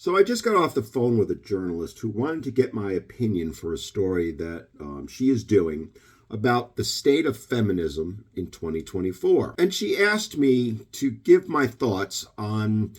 So I just got off the phone with a journalist who wanted to get my opinion for a story that she is doing about the state of feminism in 2024. And she asked me to give my thoughts on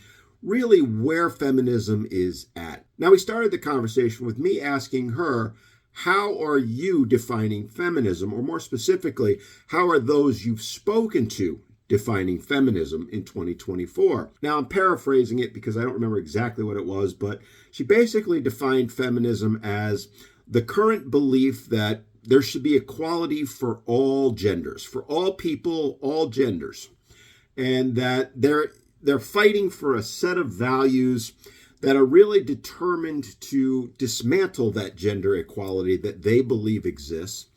really where feminism is at. Now, we started the conversation with me asking her, how are you defining feminism? Or more specifically, how are those you've spoken to defining feminism in 2024? Now, I'm paraphrasing it because I don't remember exactly what it was, but she basically defined feminism as the current belief that there should be equality for all genders, for all people, all genders, and that they're fighting for a set of values that are really determined to dismantle that gender equality that they believe exists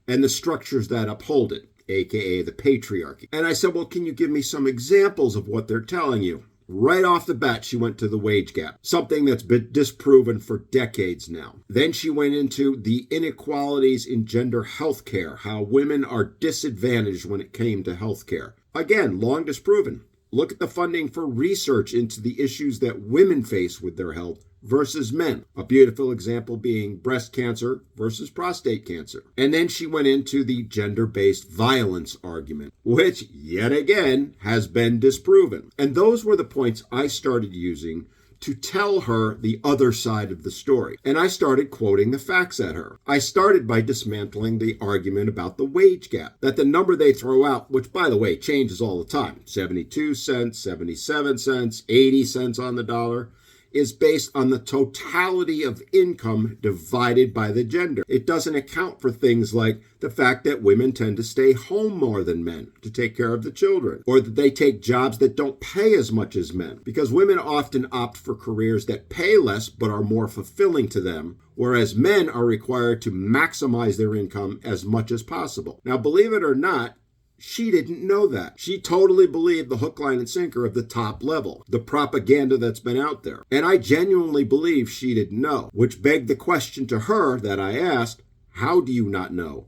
and the structures that uphold it, aka the patriarchy. And I said, well, can you give me some examples of what they're telling you? Right off the bat, she went to the wage gap, something that's been disproven for decades now. Then she went into the inequalities in gender health care, how women are disadvantaged when it came to health care. Again, long disproven. Look at the funding for research into the issues that women face with their health versus men. A beautiful example being breast cancer versus prostate cancer. And then she went into the gender-based violence argument, which yet again has been disproven. And those were the points I started using to tell her the other side of the story. And I started quoting the facts at her. I started by dismantling the argument about the wage gap, that the number they throw out, which by the way changes all the time, 72 cents, 77 cents, 80 cents on the dollar, is based on the totality of income divided by the gender. It doesn't account for things like the fact that women tend to stay home more than men to take care of the children, or that they take jobs that don't pay as much as men, because women often opt for careers that pay less but are more fulfilling to them, whereas men are required to maximize their income as much as possible. Now, believe it or not, she didn't know that. She totally believed the hook, line, and sinker of the top level, the propaganda that's been out there. And I genuinely believe she didn't know, which begged the question to her that I asked, how do you not know?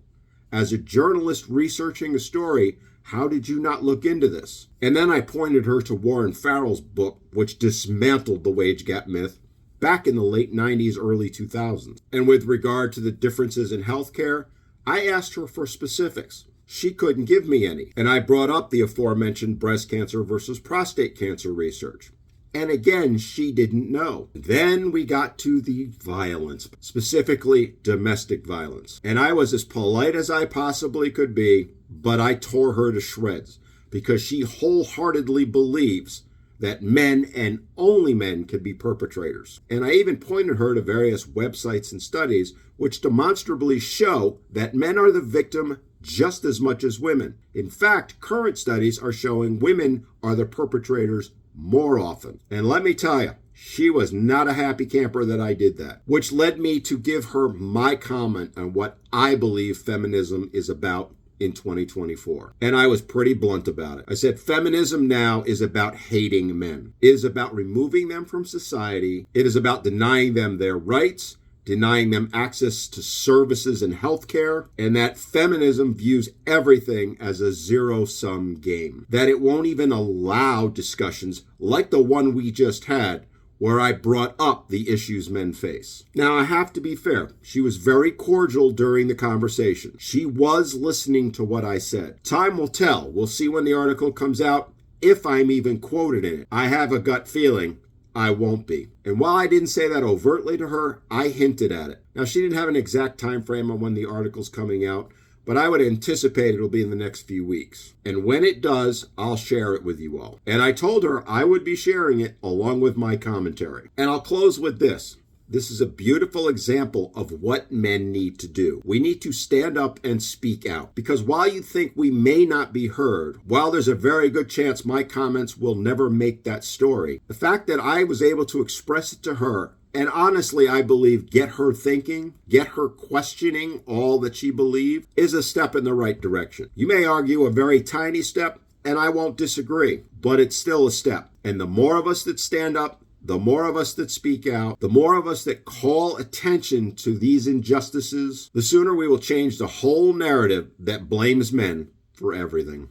As a journalist researching a story, how did you not look into this? And then I pointed her to Warren Farrell's book, which dismantled the wage gap myth back in the late 90s, early 2000s. And with regard to the differences in healthcare, I asked her for specifics. She couldn't give me any. And I brought up the aforementioned breast cancer versus prostate cancer research. And again, she didn't know. Then we got to the violence, specifically domestic violence. And I was as polite as I possibly could be, but I tore her to shreds because she wholeheartedly believes that men and only men can be perpetrators. And I even pointed her to various websites and studies which demonstrably show that men are the victim just as much as women. In fact, current studies are showing women are the perpetrators more often. And let me tell you, she was not a happy camper that I did that, which led me to give her my comment on what I believe feminism is about in 2024. And I was pretty blunt about it. I said, feminism now is about hating men. It is about removing them from society. It is about denying them their rights, denying them access to services and healthcare, and that feminism views everything as a zero-sum game. That it won't even allow discussions like the one we just had, where I brought up the issues men face. Now, I have to be fair. She was very cordial during the conversation. She was listening to what I said. Time will tell. We'll see when the article comes out, if I'm even quoted in it. I have a gut feeling I won't be. And while I didn't say that overtly to her, I hinted at it. Now, she didn't have an exact time frame on when the article's coming out, but I would anticipate it'll be in the next few weeks. And when it does, I'll share it with you all. And I told her I would be sharing it along with my commentary. And I'll close with this. This is a beautiful example of what men need to do. We need to stand up and speak out. Because while you think we may not be heard, while there's a very good chance my comments will never make that story, the fact that I was able to express it to her, and honestly, I believe get her thinking, get her questioning all that she believed, is a step in the right direction. You may argue a very tiny step, and I won't disagree, but it's still a step. And the more of us that stand up, the more of us that speak out, the more of us that call attention to these injustices, the sooner we will change the whole narrative that blames men for everything.